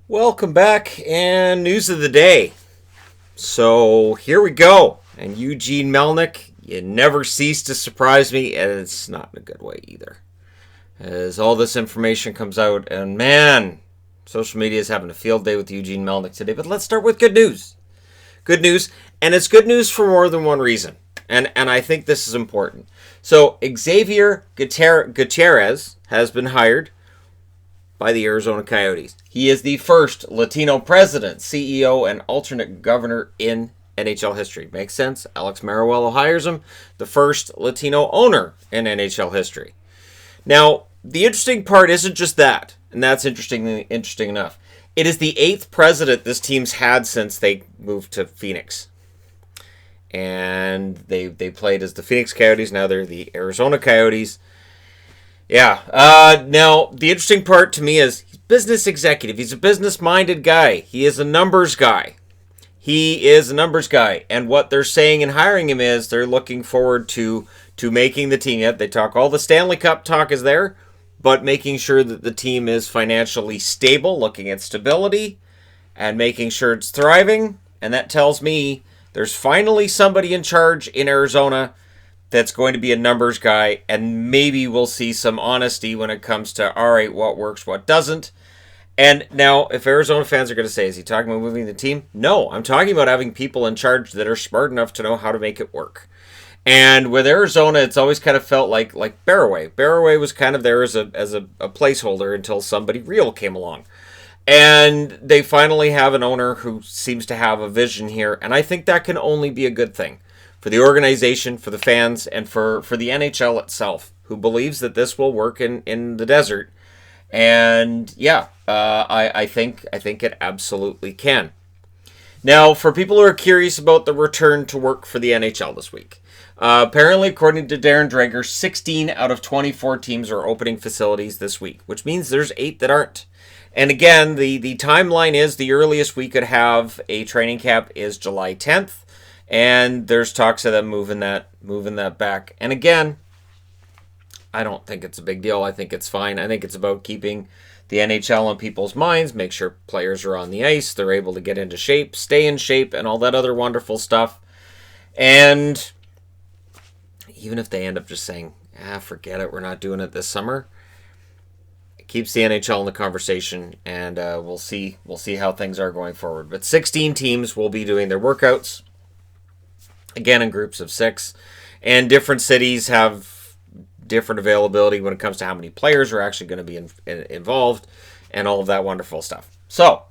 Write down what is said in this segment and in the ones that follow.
Welcome back, and news of the day. So here we go. And Eugene Melnyk, you never cease to surprise me, and it's not in a good way either. As all this information comes out, and man, social media is having a field day with Eugene Melnyk today. But let's start with good news. Good news, and it's good news for more than one reason. And I think this is important. So Xavier Gutierrez has been hired by the Arizona Coyotes. He is the first Latino president, CEO, and alternate governor in NHL history. Makes sense? Alex Mariuelo hires him, the first Latino owner in NHL history. Now, the interesting part isn't just that, and that's interesting enough. It is the 8th president this team's had since they moved to Phoenix. And they played as the Phoenix Coyotes, now they're the Arizona Coyotes. Yeah. Now, the interesting part to me is he's business executive. He's a business-minded guy. He is a numbers guy. And what they're saying in hiring him is they're looking forward to making the team. Yet they talk, all the Stanley Cup talk is there, but making sure that the team is financially stable, looking at stability, and making sure it's thriving. And that tells me there's finally somebody in charge in Arizona that's going to be a numbers guy, and maybe we'll see some honesty when it comes to, all right, what works, what doesn't. And now, if Arizona fans are going to say, is he talking about moving the team? No, I'm talking about having people in charge that are smart enough to know how to make it work. And with Arizona, it's always kind of felt like Barraway. Barraway was kind of there as a placeholder until somebody real came along. And they finally have an owner who seems to have a vision here, and I think that can only be a good thing for the organization, for the fans, and for the NHL itself, who believes that this will work in the desert. And yeah, I think it absolutely can. Now, for people who are curious about the return to work for the NHL this week, apparently, according to Darren Dreger, 16 out of 24 teams are opening facilities this week, which means there's 8 that aren't. And again, the timeline is the earliest we could have a training camp is July 10th. And there's talks of them moving that back. And again, I don't think it's a big deal. I think it's fine. I think it's about keeping the NHL on people's minds, make sure players are on the ice, they're able to get into shape, stay in shape, and all that other wonderful stuff. And even if they end up just saying, forget it, we're not doing it this summer, it keeps the NHL in the conversation, and we'll see how things are going forward. But 16 teams will be doing their workouts, again in groups of 6, and different cities have different availability when it comes to how many players are actually going to be involved and all of that wonderful stuff. So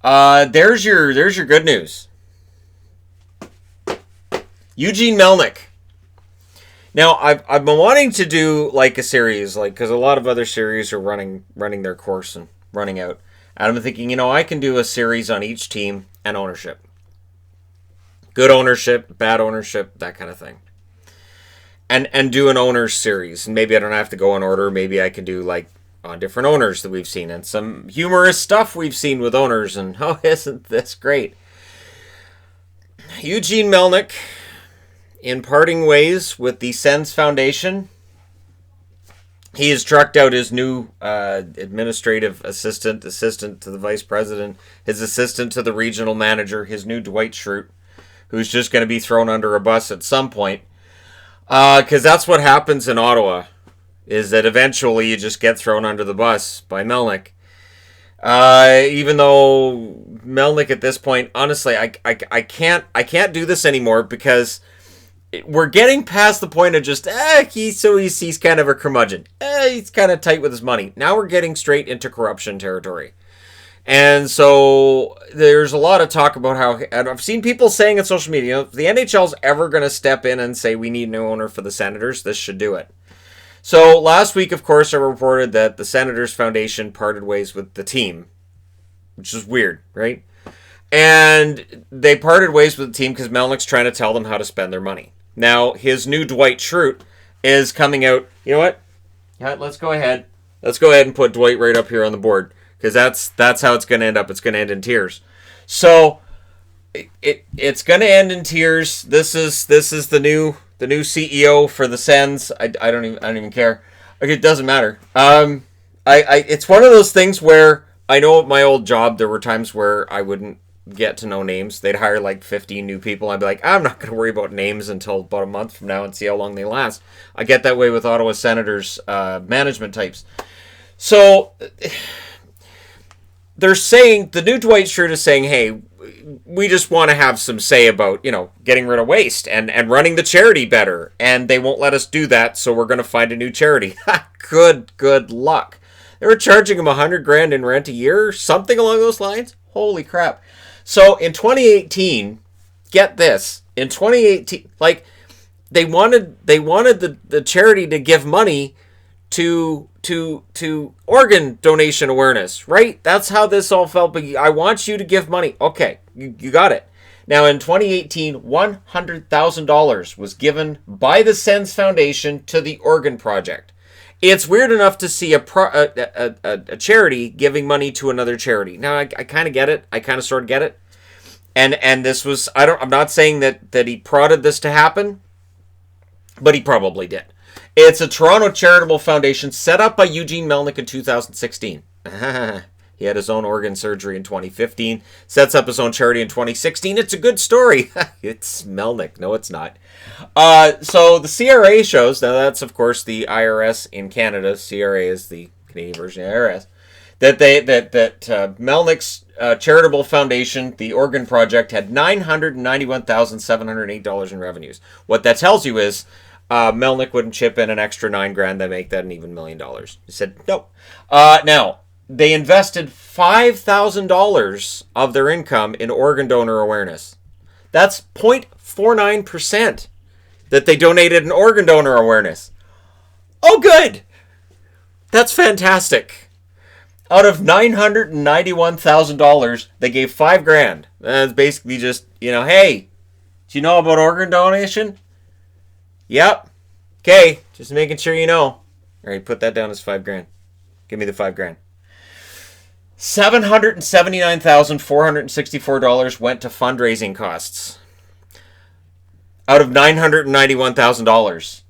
there's your good news. Eugene Melnyk. Now I've been wanting to do like a series, because a lot of other series are running their course and running out, and I'm thinking, I can do a series on each team and ownership. Good ownership, bad ownership, that kind of thing. And do an owners series. And maybe I don't have to go in order. Maybe I can do on different owners that we've seen. And some humorous stuff we've seen with owners. And isn't this great? Eugene Melnyk, in parting ways with the Sens Foundation, he has trucked out his new administrative assistant to the vice president, his assistant to the regional manager, his new Dwight Schrute, who's just going to be thrown under a bus at some point. Because that's what happens in Ottawa, is that eventually you just get thrown under the bus by Melnyk. Even though Melnyk at this point, honestly, I can't do this anymore, because we're getting past the point of just, he's kind of a curmudgeon. He's kind of tight with his money. Now we're getting straight into corruption territory. And so there's a lot of talk about how, and I've seen people saying on social media, if the NHL's ever going to step in and say we need a new owner for the Senators, this should do it. So last week, of course, I reported that the Senators Foundation parted ways with the team, which is weird, right? And they parted ways with the team because Melnyk's trying to tell them how to spend their money. Now, his new Dwight Schrute is coming out. You know what? Yeah, let's go ahead and put Dwight right up here on the board, because that's how it's going to end up. It's going to end in tears. So it's going to end in tears. This is the new CEO for the Sens. I don't even care. Okay, it doesn't matter. It's one of those things where I know at my old job, there were times where I wouldn't get to know names. They'd hire like 15 new people. I'd be like, I'm not going to worry about names until about a month from now and see how long they last. I get that way with Ottawa Senators management types. So they're saying, the new Dwight Schrute is saying, hey, we just want to have some say about, getting rid of waste and running the charity better. And they won't let us do that, so we're going to find a new charity. Good luck. They were charging him $100,000 in rent a year, something along those lines. Holy crap. So in 2018, get this, in 2018, like they wanted the charity to give money to organ donation awareness, right? That's how this all felt. But I want you to give money. Okay, you got it. Now in 2018, $100,000 was given by the Sens Foundation to the Organ Project. It's weird enough to see a charity giving money to another charity. Now I kind of get it. I kind of sort of get it. And this was, I'm not saying that he prodded this to happen, but he probably did. It's a Toronto charitable foundation set up by Eugene Melnyk in 2016. He had his own organ surgery in 2015. Sets up his own charity in 2016. It's a good story. It's Melnyk. No, it's not. So the CRA shows, now that's of course the IRS in Canada. CRA is the Canadian version of the IRS. That Melnyk's charitable foundation, the Organ Project, had $991,708 in revenues. What that tells you is Melnyk wouldn't chip in an extra $9,000 to make that an even $1 million. He said no. Now they invested $5,000 of their income in organ donor awareness. That's 0.49% that they donated in organ donor awareness. Oh, good. That's fantastic. Out of $991,000, they gave $5,000. That's basically just, hey, do you know about organ donation? Yep. Okay, just making sure you know. All right, put that down as $5,000. Give me the $5,000. $779,464 went to fundraising costs. Out of $991,000.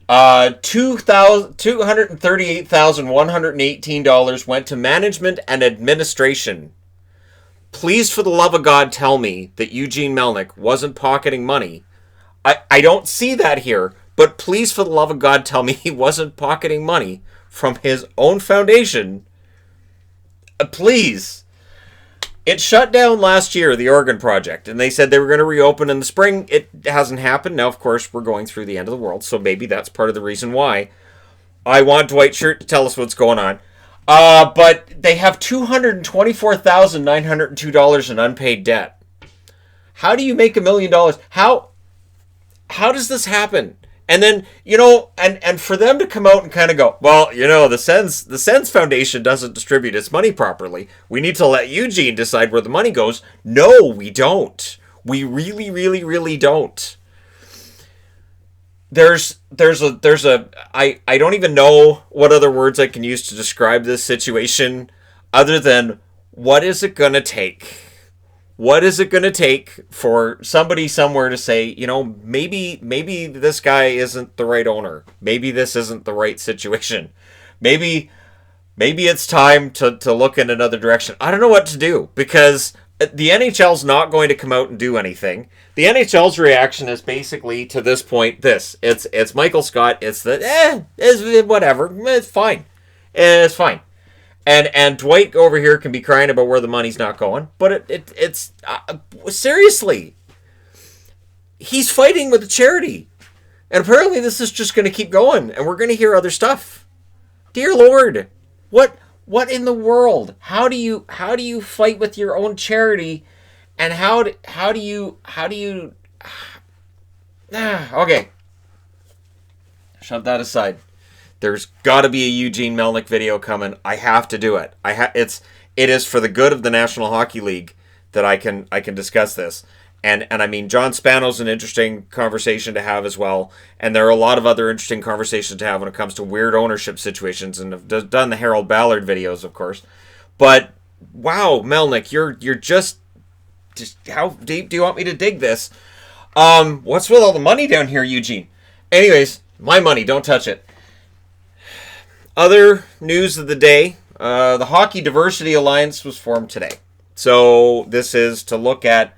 $238,118 went to management and administration. Please, for the love of God, tell me that Eugene Melnyk wasn't pocketing money. I don't see that here, but please, for the love of God, tell me he wasn't pocketing money from his own foundation. Please. It shut down last year, the Organ Project, and they said they were going to reopen in the spring. It hasn't happened. Now, of course, we're going through the end of the world, so maybe that's part of the reason why. I want Dwight Schrute to tell us what's going on. But they have $224,902 in unpaid debt. How do you make $1 million? How does this happen? And then, and for them to come out and kind of go, well, the Sens Foundation doesn't distribute its money properly. We need to let Eugene decide where the money goes. No, we don't. We really, really, really don't. I don't even know what other words I can use to describe this situation other than, what is it going to take? What is it going to take for somebody somewhere to say, maybe this guy isn't the right owner. Maybe this isn't the right situation. Maybe it's time to look in another direction. I don't know what to do, because the NHL's not going to come out and do anything. The NHL's reaction is basically, to this point, this. It's Michael Scott. It's it's whatever. It's fine. It's fine. And Dwight over here can be crying about where the money's not going. But it's seriously, he's fighting with a charity. And apparently this is just going to keep going. And we're going to hear other stuff. Dear Lord, what in the world? How do you fight with your own charity? And how do you okay. Shove that aside. There's got to be a Eugene Melnyk video coming. I have to do it. It is for the good of the National Hockey League that I can discuss this. And I mean, John Spano's an interesting conversation to have as well. And there are a lot of other interesting conversations to have when it comes to weird ownership situations. And I've done the Harold Ballard videos, of course. But wow, Melnyk, you're just how deep do you want me to dig this? What's with all the money down here, Eugene? Anyways, my money, don't touch it. Other news of the day, the Hockey Diversity Alliance was formed today. So this is to look at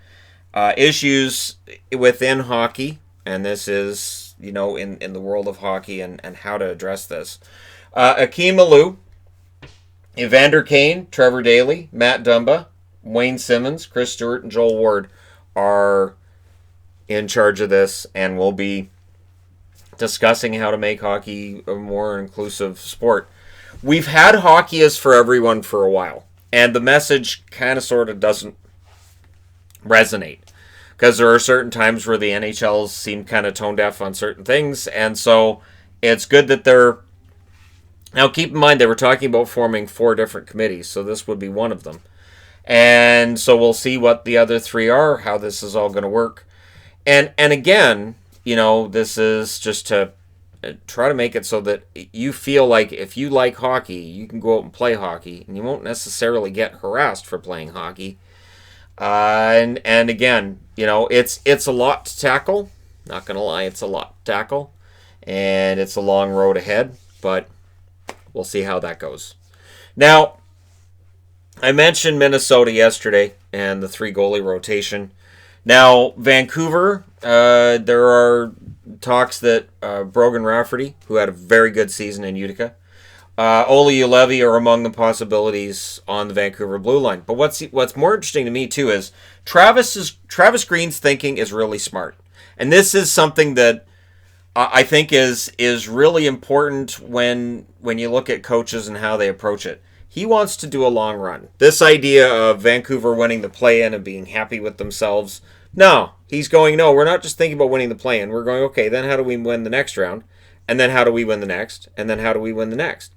issues within hockey, and this is, in the world of hockey and how to address this. Akeem Alou, Evander Kane, Trevor Daley, Matt Dumba, Wayne Simmons, Chris Stewart, and Joel Ward are in charge of this, and will be discussing how to make hockey a more inclusive sport. We've had hockey is for everyone for a while, and the message kind of sort of doesn't resonate, because there are certain times where the NHLs seem kind of tone deaf on certain things, and so it's good that they're... Now keep in mind, they were talking about forming 4 different committees, so this would be one of them. And so we'll see what the other 3 are, how this is all going to work. And again, this is just to try to make it so that you feel like if you like hockey, you can go out and play hockey, and you won't necessarily get harassed for playing hockey. And again, it's a lot to tackle. Not going to lie, it's a lot to tackle. And it's a long road ahead, but we'll see how that goes. Now, I mentioned Minnesota yesterday and the 3 goalie rotation. Now, Vancouver, there are talks that Brogan Rafferty, who had a very good season in Utica, Olli Juolevi are among the possibilities on the Vancouver blue line. But what's more interesting to me, too, is Travis Green's thinking is really smart. And this is something that I think is really important when you look at coaches and how they approach it. He wants to do a long run. This idea of Vancouver winning the play-in and being happy with themselves, no. He's going, no, we're not just thinking about winning the play-in. We're going, okay, then how do we win the next round? And then how do we win the next? And then how do we win the next?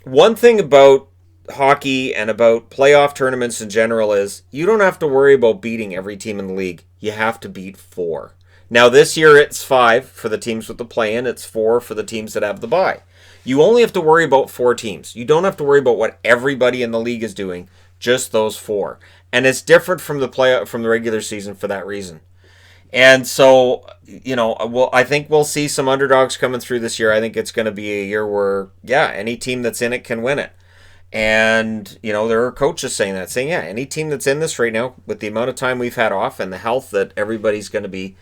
One thing about hockey and about playoff tournaments in general is you don't have to worry about beating every team in the league. You have to beat 4. Now, this year it's 5 for the teams with the play-in. It's 4 for the teams that have the bye. You only have to worry about 4 teams. You don't have to worry about what everybody in the league is doing, just those 4. And it's different from the regular season for that reason. And so, I think we'll see some underdogs coming through this year. I think it's going to be a year where, any team that's in it can win it. And, there are coaches saying, any team that's in this right now, with the amount of time we've had off and the health that everybody's going to be,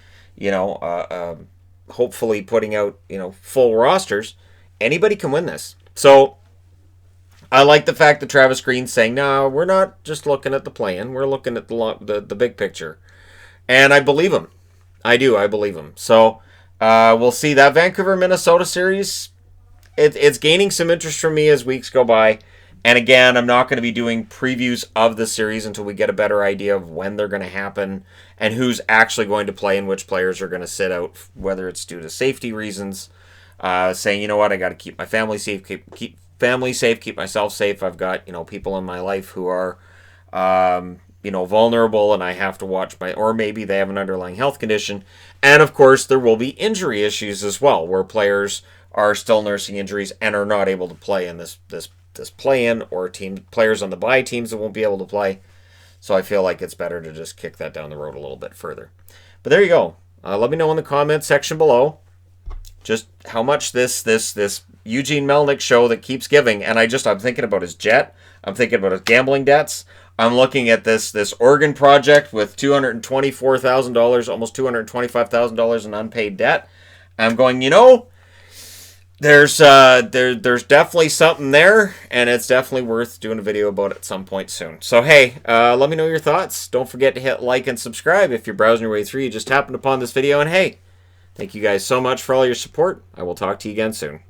hopefully putting out, full rosters, anybody can win this. So I like the fact that Travis Green's saying, no, we're not just looking at the play-in. We're looking at the big picture. And I believe him. I do. I believe him. So we'll see. That Vancouver-Minnesota series, it's gaining some interest from me as weeks go by. And again, I'm not going to be doing previews of the series until we get a better idea of when they're going to happen and who's actually going to play and which players are going to sit out, whether it's due to safety reasons, saying, you know what, I got to keep my family safe, keep family safe, keep myself safe. I've got, people in my life who are, vulnerable, and I have to watch or maybe they have an underlying health condition. And of course, there will be injury issues as well, where players are still nursing injuries and are not able to play in this play-in, or players on the bye teams that won't be able to play. So I feel like it's better to just kick that down the road a little bit further. But there you go. Let me know in the comments section below just how much this Eugene Melnyk show that keeps giving. And I'm thinking about his jet. I'm thinking about his gambling debts. I'm looking at this Oregon project with $224,000, almost $225,000 in unpaid debt. I'm going, there's definitely something there, and it's definitely worth doing a video about it at some point soon. So hey, let me know your thoughts. Don't forget to hit like and subscribe if you're browsing your way through. You just happened upon this video, and hey, thank you guys so much for all your support. I will talk to you again soon.